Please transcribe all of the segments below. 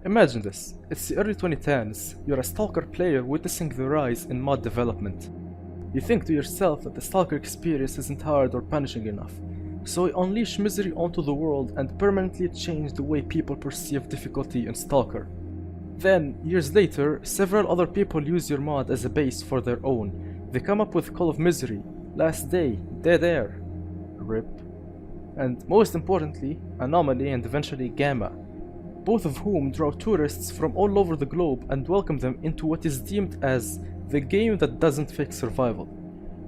Imagine this, it's the early 2010s, you're a Stalker player witnessing the rise in mod development. You think to yourself that the Stalker experience isn't hard or punishing enough, so you unleash misery onto the world and permanently change the way people perceive difficulty in Stalker. Then, years later, several other people use your mod as a base for their own. They come up with Call of Misery, Last Day, Dead Air, RIP, and most importantly, Anomaly and eventually Gamma, both of whom draw tourists from all over the globe and welcome them into what is deemed as the game that doesn't fix survival.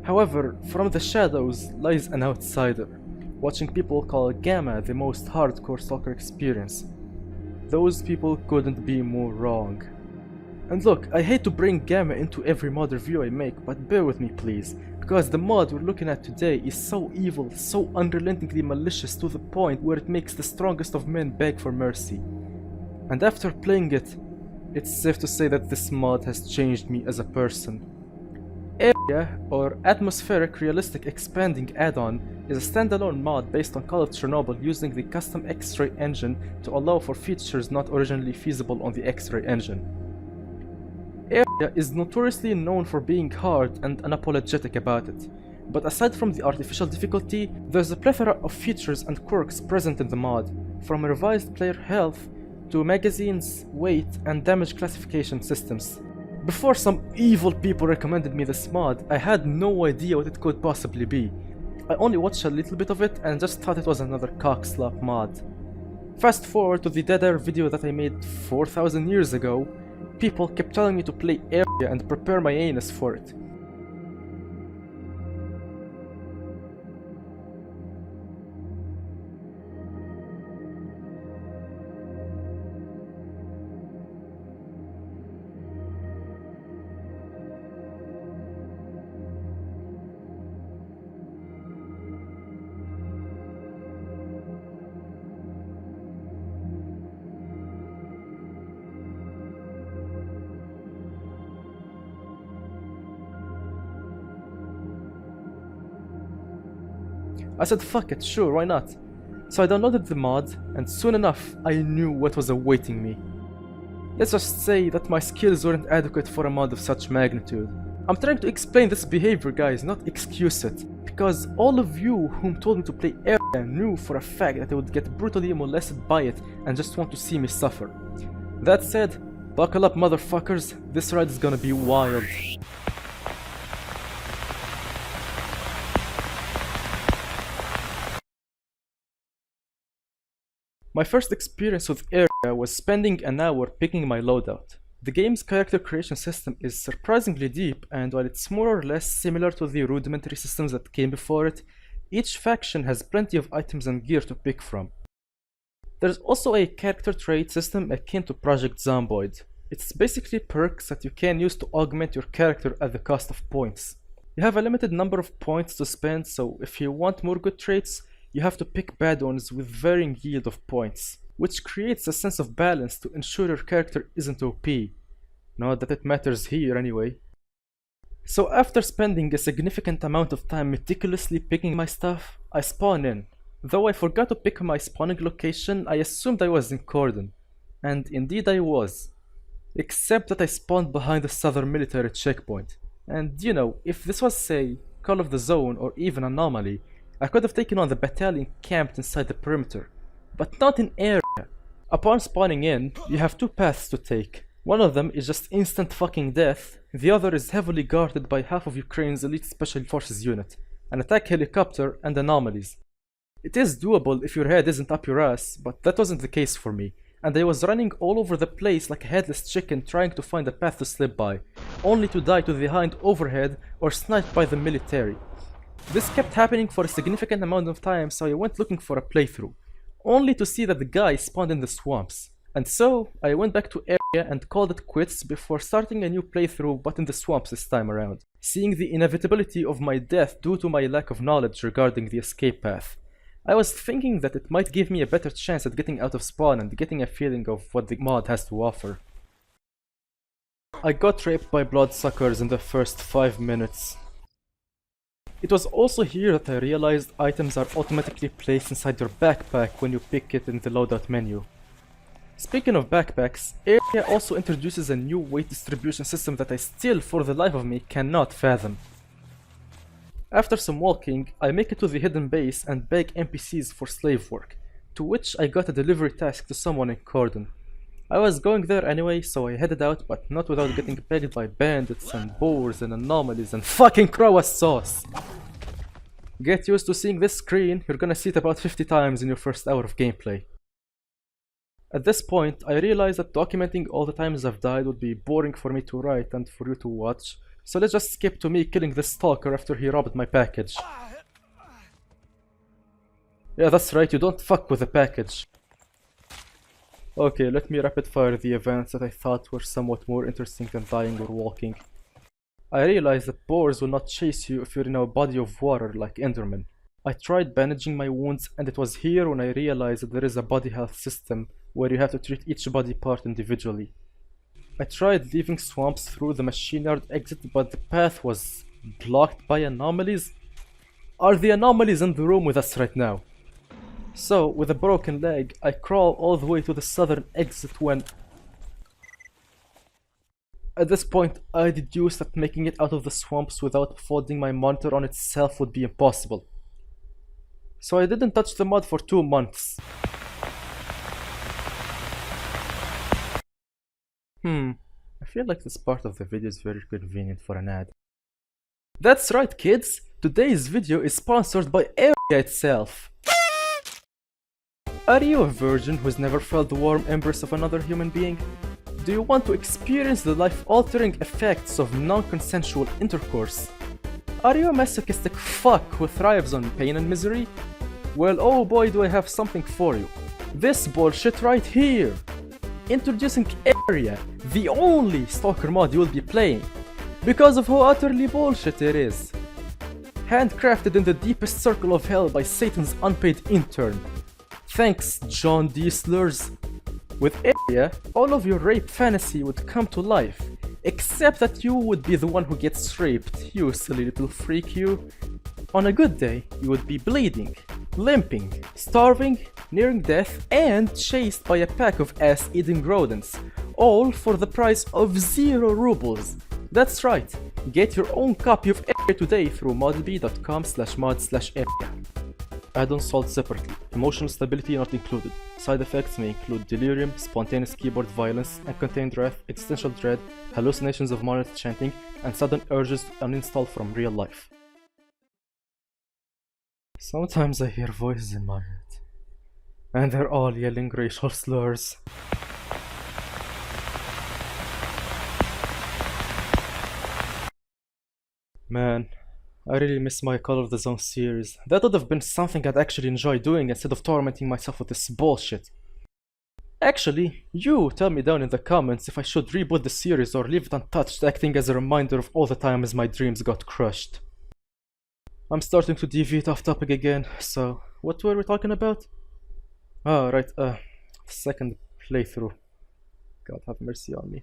However, from the shadows lies an outsider, watching people call Gamma the most hardcore Stalker experience. Those people couldn't be more wrong. And look, I hate to bring Gamma into every mod review I make, but bear with me please, because the mod we're looking at today is so evil, so unrelentingly malicious to the point where it makes the strongest of men beg for mercy. And after playing it, it's safe to say that this mod has changed me as a person. A.R.E.A, or Atmospheric Realistic Expanding Addon, is a standalone mod based on Call of Chernobyl using the custom X-ray engine to allow for features not originally feasible on the X-ray engine. A.R.E.A is notoriously known for being hard and unapologetic about it, but aside from the artificial difficulty, there's a plethora of features and quirks present in the mod, from revised player health to magazines, weight, and damage classification systems. Before some evil people recommended me this mod, I had no idea what it could possibly be. I only watched a little bit of it and just thought it was another cockslap mod. Fast forward to the Dead Air video that I made 4,000 years ago, people kept telling me to play A.R.E.A and prepare my anus for it. I said fuck it, sure, why not? So I downloaded the mod, and soon enough I knew what was awaiting me. Let's just say that my skills weren't adequate for a mod of such magnitude. I'm trying to explain this behavior, guys, not excuse it, because all of you whom told me to play A.R.E.A knew for a fact that I would get brutally molested by it and just want to see me suffer. That said, buckle up motherfuckers, this ride is gonna be wild. My first experience with A.R.E.A was spending an hour picking my loadout. The game's character creation system is surprisingly deep, and while it's more or less similar to the rudimentary systems that came before it, each faction has plenty of items and gear to pick from. There's also a character trait system akin to Project Zomboid. It's basically perks that you can use to augment your character at the cost of points. You have a limited number of points to spend, so if you want more good traits, you have to pick bad ones with varying yield of points, which creates a sense of balance to ensure your character isn't OP. Not that it matters here anyway. So after spending a significant amount of time meticulously picking my stuff, I spawn in. Though I forgot to pick my spawning location, I assumed I was in Cordon. And indeed I was. Except that I spawned behind the southern military checkpoint. And you know, if this was, say, Call of the Zone or even Anomaly, I could have taken on the battalion camped inside the perimeter, but not in A.R.E.A. Upon spawning in, you have two paths to take. One of them is just instant fucking death, the other is heavily guarded by half of Ukraine's elite special forces unit, an attack helicopter and anomalies. It is doable if your head isn't up your ass, but that wasn't the case for me, and I was running all over the place like a headless chicken trying to find a path to slip by, only to die to the hind overhead or sniped by the military. This kept happening for a significant amount of time, so I went looking for a playthrough, only to see that the guy spawned in the swamps. And so, I went back to A.R.E.A and called it quits before starting a new playthrough but in the swamps this time around, seeing the inevitability of my death due to my lack of knowledge regarding the escape path. I was thinking that it might give me a better chance at getting out of spawn and getting a feeling of what the mod has to offer. I got raped by bloodsuckers in the first 5 minutes. It was also here that I realized items are automatically placed inside your backpack when you pick it in the loadout menu. Speaking of backpacks, A.R.E.A also introduces a new weight distribution system that I still, for the life of me, cannot fathom. After some walking, I make it to the hidden base and beg NPCs for slave work, to which I got a delivery task to someone in Cordon. I was going there anyway, so I headed out, but not without getting pegged by bandits and boars and anomalies and fucking crow sauce. Get used to seeing this screen, you're gonna see it about 50 times in your first hour of gameplay. At this point, I realized that documenting all the times I've died would be boring for me to write and for you to watch, so let's just skip to me killing this stalker after he robbed my package. Yeah, that's right, you don't fuck with the package. Okay, let me rapid fire the events that I thought were somewhat more interesting than dying or walking. I realized that boars will not chase you if you're in a body of water like Enderman. I tried bandaging my wounds, and it was here when I realized that there is a body health system where you have to treat each body part individually. I tried leaving swamps through the machine yard exit, but the path was blocked by anomalies. Are the anomalies in the room with us right now? So, with a broken leg, I crawl all the way to the southern exit when... At this point, I deduced that making it out of the swamps without folding my monitor on itself would be impossible. So I didn't touch the mod for 2 months. I feel like this part of the video is very convenient for an ad. That's right, kids! Today's video is sponsored by A.R.E.A itself. Are you a virgin who's never felt the warm embrace of another human being? Do you want to experience the life-altering effects of non-consensual intercourse? Are you a masochistic fuck who thrives on pain and misery? Well, oh boy, do I have something for you. This bullshit right here! Introducing A.R.E.A, the only Stalker mod you will be playing, because of how utterly bullshit it is. Handcrafted in the deepest circle of hell by Satan's unpaid intern. Thanks, John D. Slurs. With A.R.E.A, all of your rape fantasy would come to life, except that you would be the one who gets raped, you silly little freak you. On a good day, you would be bleeding, limping, starving, nearing death, and chased by a pack of ass-eating rodents, all for the price of 0 rubles. That's right, get your own copy of A.R.E.A today through modb.com/mod/A.R.E.A. Add-ons sold separately, emotional stability not included. Side effects may include delirium, spontaneous keyboard violence, uncontained wrath, existential dread, hallucinations of monolith chanting, and sudden urges to uninstall from real life. Sometimes I hear voices in my head, and they're all yelling racial slurs. Man, I really miss my Call of the Zone series. That would have been something I'd actually enjoy doing instead of tormenting myself with this bullshit. Actually, you tell me down in the comments if I should reboot the series or leave it untouched, acting as a reminder of all the times my dreams got crushed. I'm starting to deviate off topic again, so what were we talking about? Oh, right, second playthrough. God have mercy on me.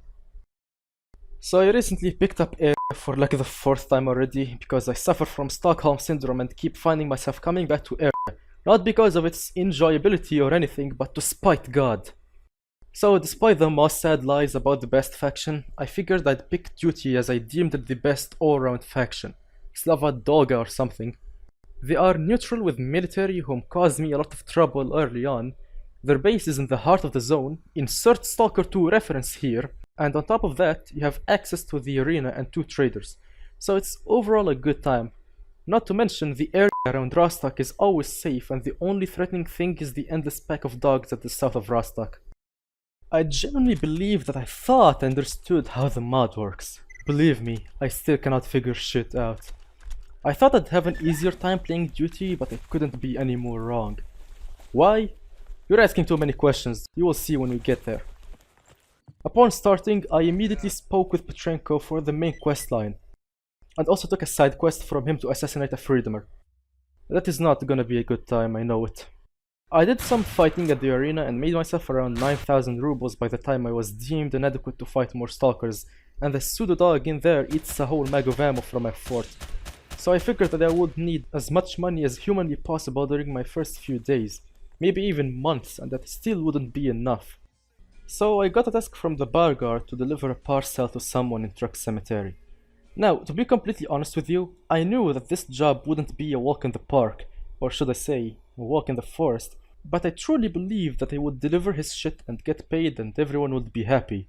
So I recently picked up A.R.E.A for like the 4th time already, because I suffer from Stockholm Syndrome and keep finding myself coming back to A.R.E.A. Not because of its enjoyability or anything, but to spite God. So despite the most sad lies about the best faction, I figured I'd pick Duty as I deemed it the best all-round faction. Slava Doga or something. They are neutral with military whom caused me a lot of trouble early on. Their base is in the heart of the zone, insert Stalker 2 reference here, and on top of that you have access to the arena and 2 traders, so it's overall a good time. Not to mention the area around Rostock is always safe and the only threatening thing is the endless pack of dogs at the south of Rostock. I genuinely believe that I thought I understood how the mod works. Believe me, I still cannot figure shit out. I thought I'd have an easier time playing Duty, but I couldn't be any more wrong. Why? You're asking too many questions, you will see when we get there. Upon starting, I immediately spoke with Petrenko for the main questline, and also took a side quest from him to assassinate a freedomer. That is not gonna be a good time, I know it. I did some fighting at the arena and made myself around 9,000 rubles by the time I was deemed inadequate to fight more stalkers, and the pseudo dog in there eats a whole mag of ammo from my fort. So I figured that I would need as much money as humanly possible during my first few days, maybe even months, and that still wouldn't be enough. So I got a task from the bar guard to deliver a parcel to someone in Truck Cemetery. Now, to be completely honest with you, I knew that this job wouldn't be a walk in the park, or should I say, a walk in the forest, but I truly believed that I would deliver his shit and get paid and everyone would be happy.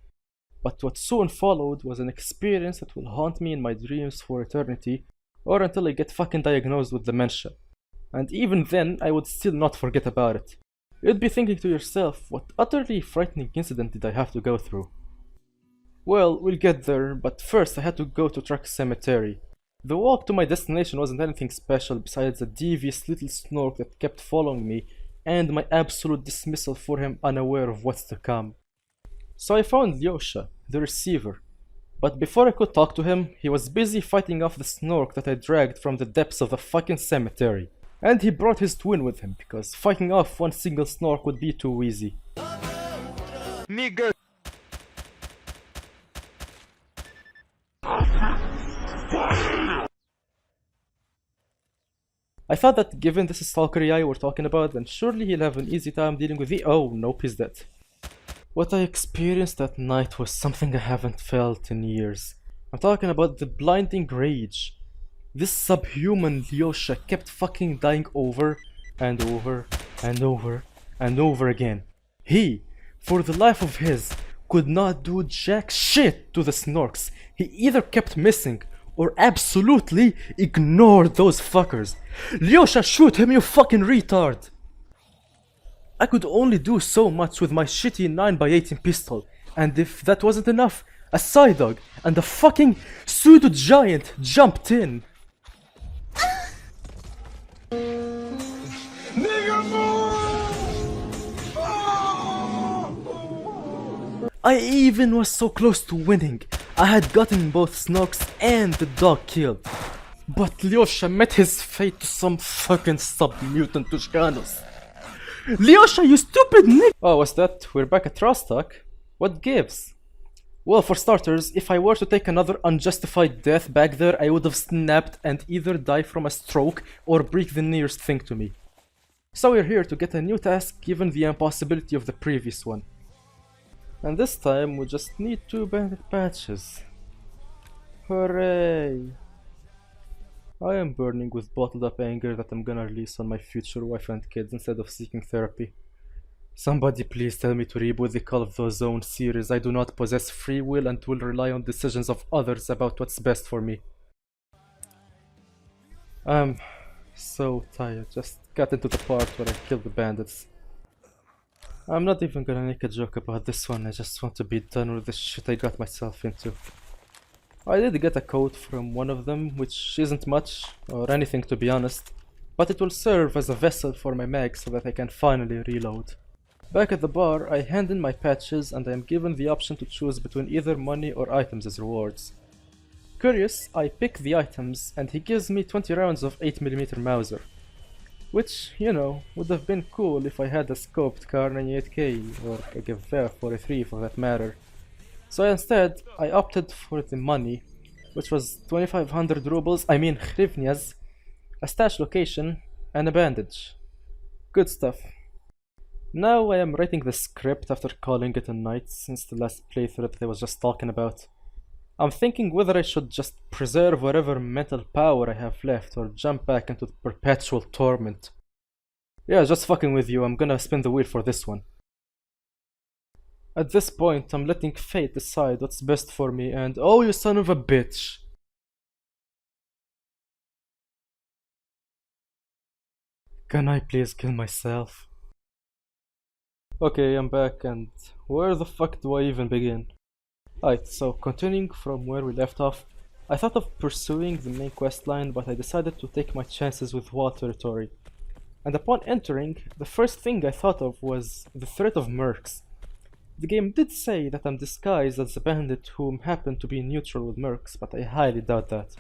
But what soon followed was an experience that will haunt me in my dreams for eternity, or until I get fucking diagnosed with dementia. And even then, I would still not forget about it. You'd be thinking to yourself, what utterly frightening incident did I have to go through? Well, we'll get there, but first I had to go to Truck Cemetery. The walk to my destination wasn't anything special besides a devious little snork that kept following me and my absolute dismissal for him unaware of what's to come. So I found Lyosha, the receiver. But before I could talk to him, he was busy fighting off the snork that I dragged from the depths of the fucking cemetery. And he brought his twin with him, because fighting off one single snork would be too easy. Nigga. I thought that given this is S.T.A.L.K.E.R we're talking about, then surely he'll have an easy time dealing with the— oh, nope, he's dead. What I experienced that night was something I haven't felt in years. I'm talking about the blinding rage. This subhuman Lyosha kept fucking dying over and over and over and over again. He, for the life of his, could not do jack shit to the snorks. He either kept missing or absolutely ignored those fuckers. Lyosha, shoot him, you fucking retard! I could only do so much with my shitty 9x18 pistol, and if that wasn't enough, a side dog and a fucking pseudo-giant jumped in. I even was so close to winning. I had gotten both snorks and the dog killed. But Lyosha met his fate to some fucking sub-mutant Tushkanos. Lyosha, you stupid nigga! Oh, what's that? We're back at Rostok? What gives? Well, for starters, if I were to take another unjustified death back there, I would have snapped and either die from a stroke or break the nearest thing to me. So we're here to get a new task given the impossibility of the previous one. And this time we just need 2 bandit patches. Hooray! I am burning with bottled up anger that I'm gonna release on my future wife and kids instead of seeking therapy. Somebody please tell me to reboot the Call of the Zone series. I do not possess free will and will rely on decisions of others about what's best for me. I'm so tired. Just got into the part where I killed the bandits. I'm not even gonna make a joke about this one. I just want to be done with the shit I got myself into. I did get a code from one of them, which isn't much or anything to be honest, but it will serve as a vessel for my mag so that I can finally reload. Back at the bar, I hand in my patches and I am given the option to choose between either money or items as rewards. Curious, I pick the items and he gives me 20 rounds of 8mm Mauser. Which, you know, would have been cool if I had a scoped Kar 98K or a Gewehr 43 for that matter. So instead, I opted for the money, which was 2500 rubles, I mean hryvnias, a stash location, and a bandage. Good stuff. Now I am writing the script after calling it a night since the last playthrough that I was just talking about. I'm thinking whether I should just preserve whatever mental power I have left or jump back into the perpetual torment. Yeah, just fucking with you, I'm gonna spin the wheel for this one. At this point, I'm letting fate decide what's best for me and— oh, you son of a bitch! Can I please kill myself? Okay, I'm back and where the fuck do I even begin? Alright, so continuing from where we left off, I thought of pursuing the main questline, but I decided to take my chances with wall territory. And upon entering, the first thing I thought of was the threat of mercs. The game did say that I'm disguised as a bandit whom happened to be neutral with mercs, but I highly doubt that.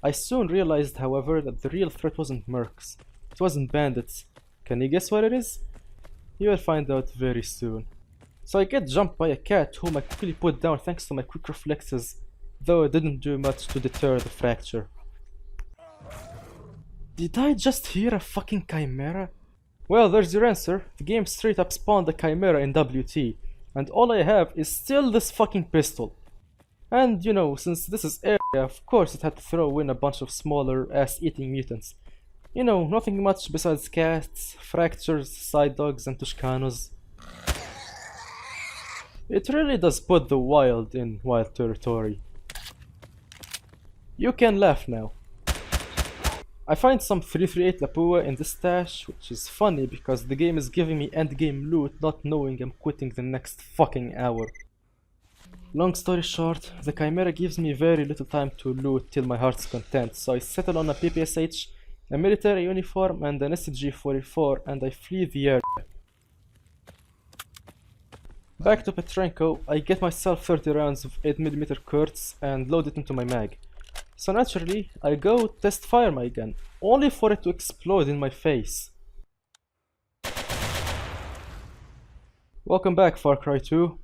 I soon realized, however, that the real threat wasn't mercs. It wasn't bandits. Can you guess what it is? You will find out very soon. So I get jumped by a cat whom I quickly put down thanks to my quick reflexes, though it didn't do much to deter the fracture. Did I just hear a fucking chimera? Well, there's your answer. The game straight up spawned a chimera in WT. and all I have is still this fucking pistol. And you know, since this is area, of course it had to throw in a bunch of smaller ass-eating mutants. You know, nothing much besides cats, fractures, side dogs, and Tuscanos. It really does put the wild in wild territory. You can laugh now. I find some 338 Lapua in this stash, which is funny because the game is giving me endgame loot not knowing I'm quitting the next fucking hour. Long story short, the Chimera gives me very little time to loot till my heart's content, so I settle on a PPSH, a military uniform and an SG-44 and I flee the area. Back to Petrenko, I get myself 30 rounds of 8mm Kurtz and load it into my mag. So naturally, I go test fire my gun, only for it to explode in my face. Welcome back, Far Cry 2.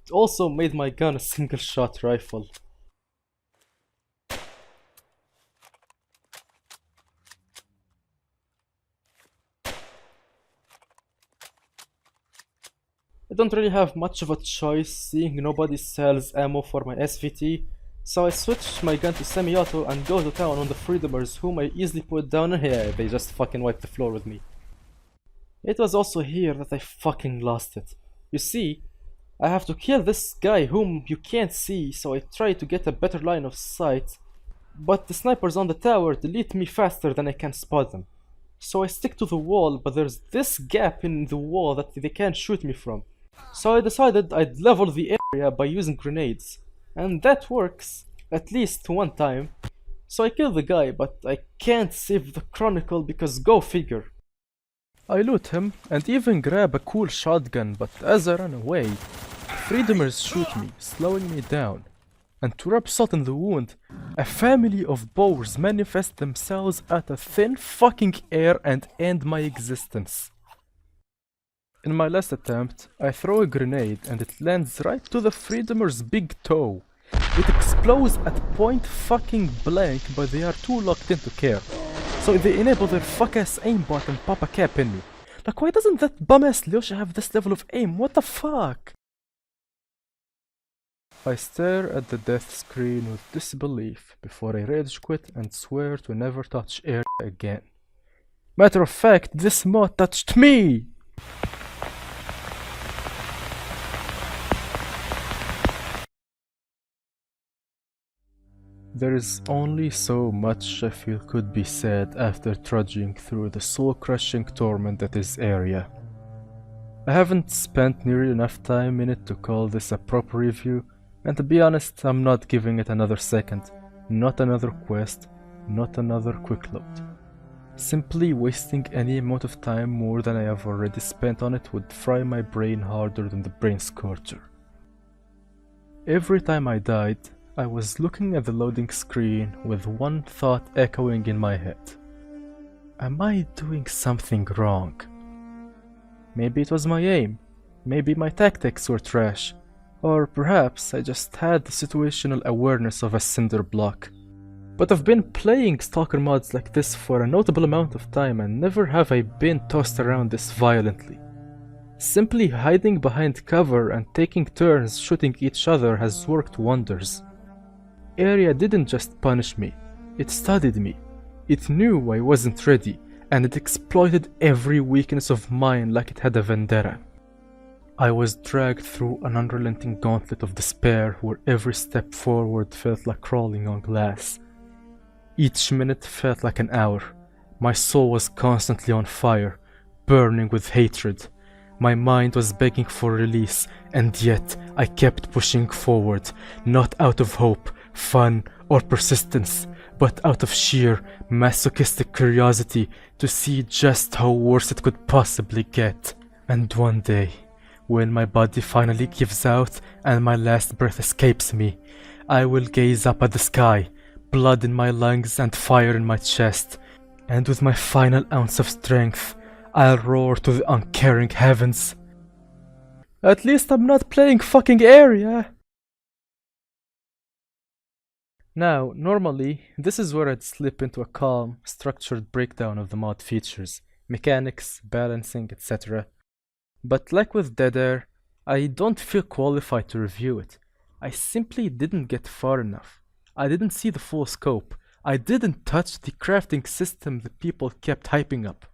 It also made my gun a single-shot rifle. I don't really have much of a choice, seeing nobody sells ammo for my SVT, so I switch my gun to semi-auto and go to town on the Freedomers, whom I easily put down and yeah, they just fucking wiped the floor with me. It was also here that I fucking lost it. You see, I have to kill this guy whom you can't see, so I try to get a better line of sight, but the snipers on the tower delete me faster than I can spot them. So I stick to the wall, but there's this gap in the wall that they can't shoot me from. So I decided I'd level the area by using grenades. And that works, at least one time. So I kill the guy, but I can't save the chronicle because go figure. I loot him and even grab a cool shotgun, but as I run away, Freedomers shoot me, slowing me down. And to rub salt in the wound, a family of boars manifest themselves out of thin fucking air and end my existence. In my last attempt, I throw a grenade and it lands right to the Freedomer's big toe. It explodes at point fucking blank, but they are too locked in to care. So they enable their fuck-ass aimbot and pop a cap in me. Like, why doesn't that bum-ass Lyosha have this level of aim? What the fuck? I stare at the death screen with disbelief before I rage quit and swear to never touch A.R.E.A again. Matter of fact, this mod touched me! There is only so much I feel could be said after trudging through the soul-crushing torment that is A.R.E.A. I haven't spent nearly enough time in it to call this a proper review, and to be honest, I'm not giving it another second, not another quest, not another quick load. Simply wasting any amount of time more than I have already spent on it would fry my brain harder than the brain scorcher. Every time I died, I was looking at the loading screen with one thought echoing in my head. Am I doing something wrong? Maybe it was my aim, maybe my tactics were trash, or perhaps I just had the situational awareness of a cinder block. But I've been playing Stalker mods like this for a notable amount of time and never have I been tossed around this violently. Simply hiding behind cover and taking turns shooting each other has worked wonders. A.R.E.A didn't just punish me, it studied me. It knew I wasn't ready, and it exploited every weakness of mine like it had a vendetta. I was dragged through an unrelenting gauntlet of despair where every step forward felt like crawling on glass. Each minute felt like an hour. My soul was constantly on fire, burning with hatred. My mind was begging for release, and yet I kept pushing forward, not out of hope, fun, or persistence, but out of sheer masochistic curiosity to see just how worse it could possibly get. And one day, when my body finally gives out and my last breath escapes me, I will gaze up at the sky, blood in my lungs and fire in my chest, and with my final ounce of strength, I'll roar to the uncaring heavens. At least I'm not playing fucking A.R.E.A. Now, normally, this is where I'd slip into a calm, structured breakdown of the mod features, mechanics, balancing, etc. But like with Dead Air, I don't feel qualified to review it. I simply didn't get far enough. I didn't see the full scope. I didn't touch the crafting system that people kept hyping up.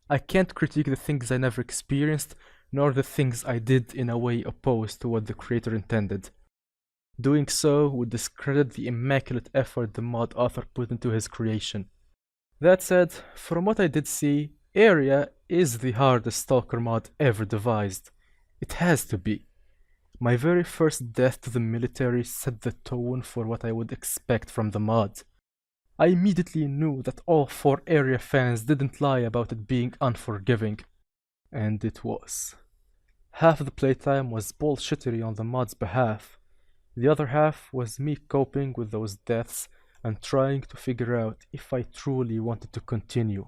I can't critique the things I never experienced, nor the things I did in a way opposed to what the creator intended. Doing so would discredit the immaculate effort the mod author put into his creation. That said, from what I did see, Area is the hardest Stalker mod ever devised. It has to be. My very first death to the military set the tone for what I would expect from the mod. I immediately knew that all 4 Area fans didn't lie about it being unforgiving. And it was. Half of the playtime was bullshittery on the mod's behalf. The other half was me coping with those deaths and trying to figure out if I truly wanted to continue.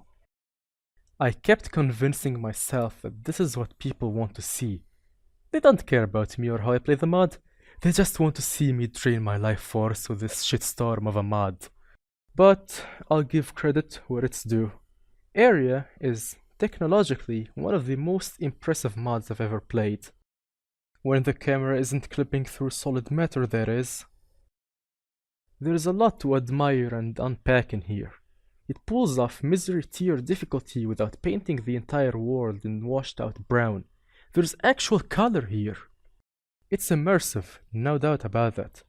I kept convincing myself that this is what people want to see. They don't care about me or how I play the mod. They just want to see me drain my life force with this shitstorm of a mod. But I'll give credit where it's due. Area is technologically one of the most impressive mods I've ever played. When the camera isn't clipping through solid matter, that is. There's a lot to admire and unpack in here. It pulls off misery tier difficulty without painting the entire world in washed out brown. There's actual color here. It's immersive, no doubt about that.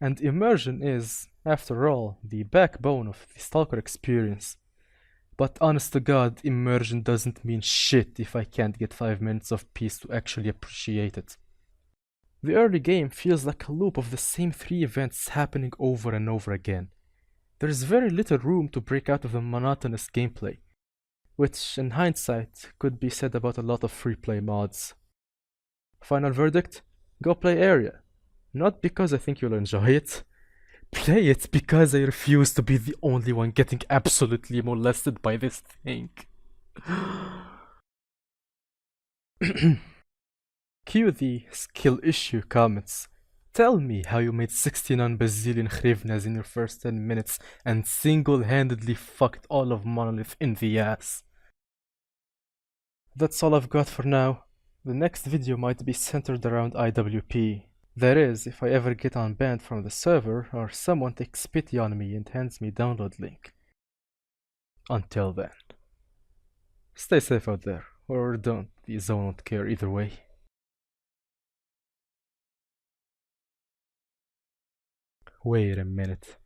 And immersion is, after all, the backbone of the Stalker experience. But honest to God, immersion doesn't mean shit if I can't get 5 minutes of peace to actually appreciate it. The early game feels like a loop of the same 3 events happening over and over again. There is very little room to break out of the monotonous gameplay, which in hindsight could be said about a lot of free play mods. Final verdict? Go play Area. Not because I think you'll enjoy it. Play it because I refuse to be the only one getting absolutely molested by this thing. Cue the skill issue comments. Tell me how you made 69 bazillion hryvnias in your first 10 minutes and single-handedly fucked all of Monolith in the ass. That's all I've got for now. The next video might be centered around IWP. That is, if I ever get unbanned from the server or someone takes pity on me and hands me download link. Until then. Stay safe out there, or don't, the zone won't care either way. Wait a minute.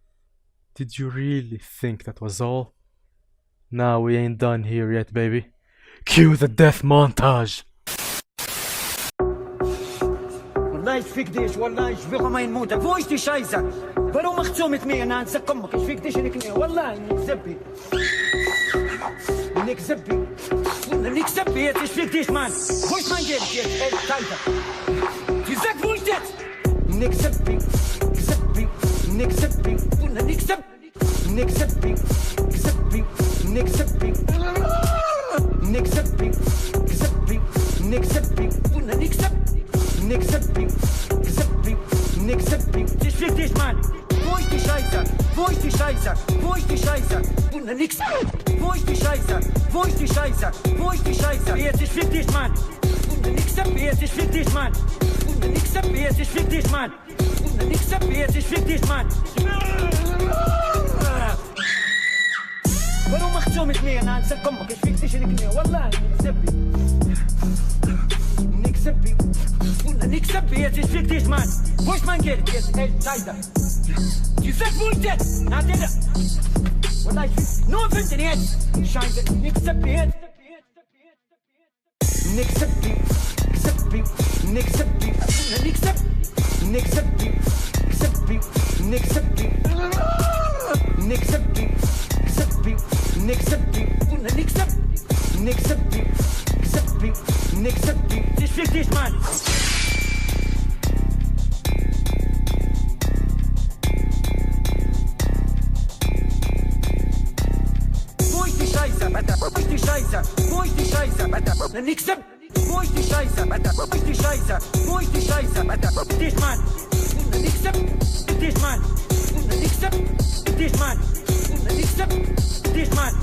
Did you really think that was all? Nah, we ain't done here yet, baby. Cue the death montage! والله ايش فيك ديش والله ايش فيك ما يموتك فو ايش دي شايزك برو مختومة مية انا انسك امك ايش فيك ديش انك والله انك زبي انك زبي انك زبي ايش فيك ديش مان فوش مان جيلك يا ايه تايتا تيزاك فوش ديت انك زبي زبي انك زبي انك زبي انك زبي زبي انك زبي انك زبي زبي انك زبي انك زبي Nick Zippy, Zippy, Nick Zippy. Ich fick dich, Mann. Wo ist die Scheiße? Wo ist die Scheiße? Wo ist die Scheiße? Und nix. Wo ist die Scheiße? Wo ist die Scheiße? Wo ist die Scheiße? Jetzt ich fick dich, Mann. Und nix Zippy, jetzt ich fick dich, Mann. Und nix Zippy, jetzt ich fick dich, Mann. Und nix Zippy, jetzt ich fick dich, Mann. Warum machst du mit mir? Na, sag komm, ich fick dich in die Knie. Wallah, Nick Zippy. Nick Zippy. Nick Zippy, jetzt ich fick dich, Mann. Wo ist mein Geld? Jetzt, ey, Scheiße. Die sagt, wo ist jetzt? Na, der. Wallah, ich fick. Nur 15 jetzt. Scheiße. Nick Zippy, jetzt. Nick Zippy. Zippy. Nick Zippy. Nick Zippy. Nick Zippy. Zippy. Nick Zippy. Nick Zippy. Zippy. Nick Zippy. Nick Zippy. Nick Zippy. Zippy. Nick Zippy. Ich fick dich, Mann. Wo ist die Scheiße? Wo ist die Scheiße? Wo ist die Scheiße? Nick Zippy. Wo ist die Scheiße? Wo ist die Scheiße? Wo ist die Scheiße? Dich, Mann. Nick Zippy. Dich, Mann. Nick Zippy. Dich, Mann. Nick Zippy. Dich, Mann.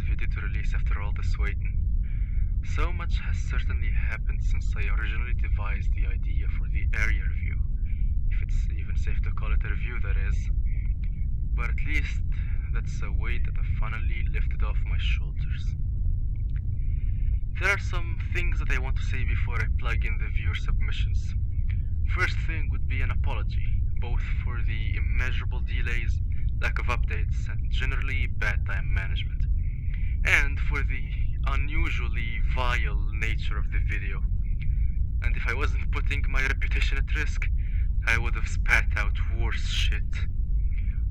video to release after all this waiting. So much has certainly happened since I originally devised the idea for the area review. If it's even safe to call it a review, that is. But at least that's a weight that I finally lifted off my shoulders. There are some things that I want to say before I plug in the viewer submissions. First thing would be an apology, both for the immeasurable delays, lack of updates, and generally bad time management, and for the unusually vile nature of the video. And if I wasn't putting my reputation at risk, I would have spat out worse shit.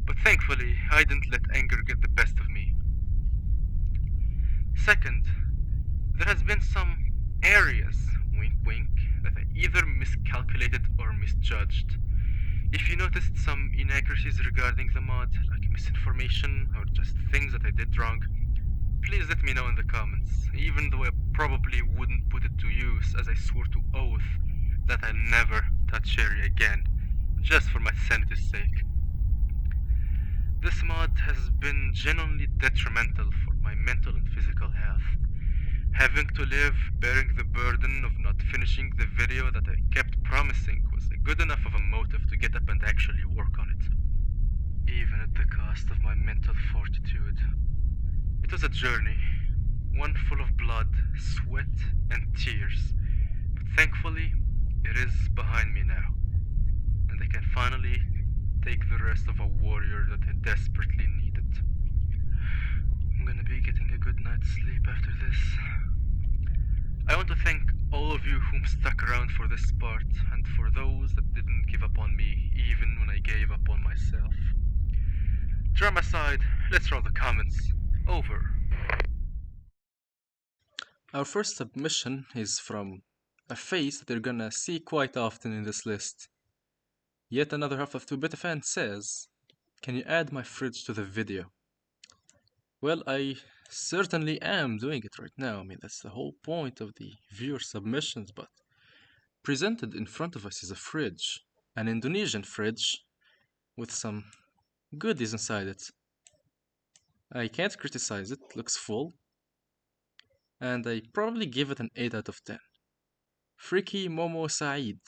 But thankfully, I didn't let anger get the best of me. Second, there has been some areas, wink wink, that I either miscalculated or misjudged. If you noticed some inaccuracies regarding the mod, like misinformation or just things that I did wrong, please let me know in the comments, even though I probably wouldn't put it to use, as I swore to oath that I'll never touch area again, just for my sanity's sake. This mod has been genuinely detrimental for my mental and physical health. Having to live bearing the burden of not finishing the video that I kept promising was a good enough of a motive to get up and actually work on it, even at the cost of my mental fortitude. It was a journey, one full of blood, sweat, and tears, but thankfully it is behind me now, and I can finally take the rest of a warrior that I desperately needed. I'm gonna be getting a good night's sleep after this. I want to thank all of you whom stuck around for this part, and for those that didn't give up on me even when I gave up on myself. Drama aside, let's roll the comments. Over. Our first submission is from a face that you're gonna see quite often in this list. Yet another half of 2 Beta fan says, "Can you add my fridge to the video?" Well, I certainly am doing it right now. I mean, that's the whole point of the viewer submissions, but presented in front of us is a fridge, an Indonesian fridge with some goodies inside it. I can't criticize it, looks full, and I probably give it an 8 out of 10. Freaky Momo Said.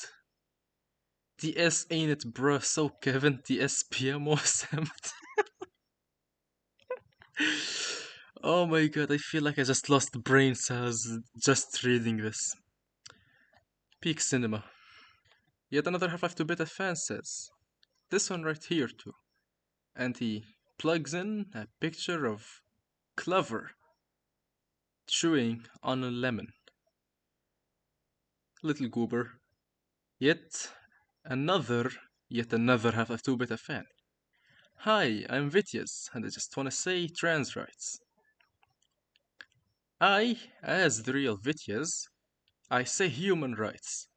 TS ain't it bruh, so Kevin TS PMO Samt. Oh my god, I feel like I just lost brain cells just reading this. Peak cinema. Yet another Half-Life 2 Beta fan says, this one right here too. And he plugs in a picture of Clover chewing on a lemon. Little goober. Yet another Half-Life 2 Beta fan. Hi, I'm Vityaz, and I just wanna say trans rights. As the real Vityaz, I say human rights.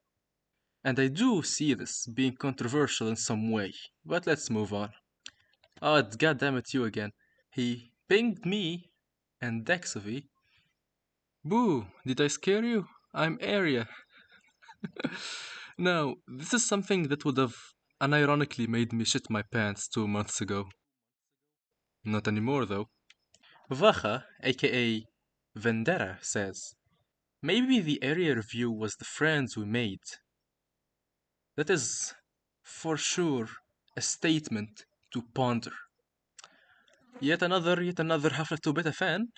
And I do see this being controversial in some way, but let's move on. Oh, goddammit you again. He pinged me and Dexovy. Boo, did I scare you? I'm A.R.E.A. Now, this is something that would have unironically made me shit my pants 2 months ago. Not anymore though. Vacha, aka Vendetta, says, maybe the area review was the friends we made. That is, for sure, a statement to ponder. Yet another Half-Life 2 Beta fan.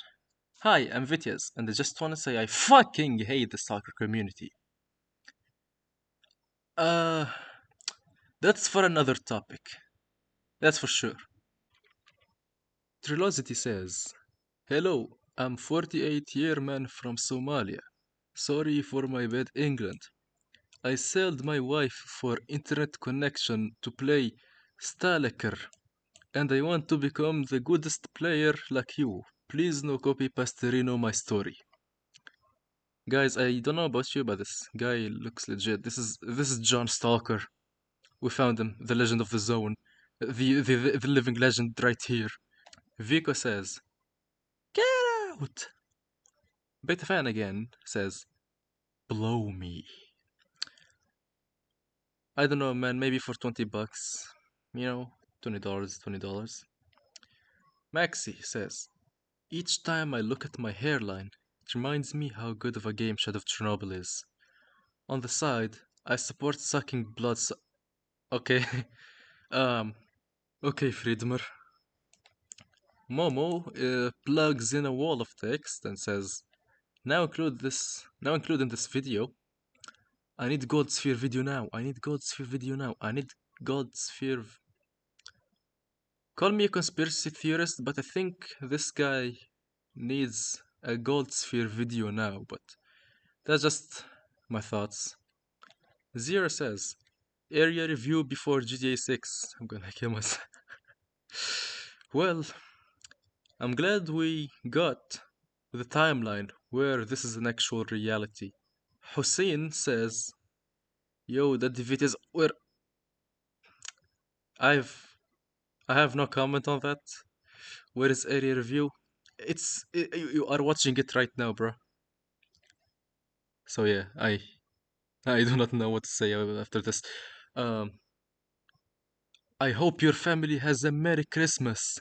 Hi, I'm Vityaz, and I just wanna say I fucking hate the STALKER community. That's for another topic. That's for sure. Trilosity says, hello, I'm 48-year man from Somalia. Sorry for my bad England. I sold my wife for internet connection to play S.T.A.L.K.E.R, and I want to become the goodest player like you. Please no copy pasterino my story. Guys, I don't know about you, but this guy looks legit. This is John Stalker. We found him, the legend of the zone. The living legend right here. Vico says, get out! Beta fan again says, blow me. I don't know, man, maybe for $20. You know, $20. Maxi says, Each time I look at my hairline, it reminds me how good of a game Shadow of Chernobyl is. On the side, I support sucking blood. Okay, um, okay, Friedmer. Momo plugs in a wall of text and says, Now include in this video. I need gold sphere video now. I need gold sphere video now. I need gold sphere. Call me a conspiracy theorist, but I think this guy needs a gold sphere video now. But that's just my thoughts. Zero says, area review before GTA 6. I'm gonna kill myself. Well, I'm glad we got the timeline where this is an actual reality. Hussein says, yo, that defeat is where I've I have no comment on that. Where is area review? You are watching it right now, bro. So yeah, I do not know what to say after this. Um, I hope your family has a Merry Christmas.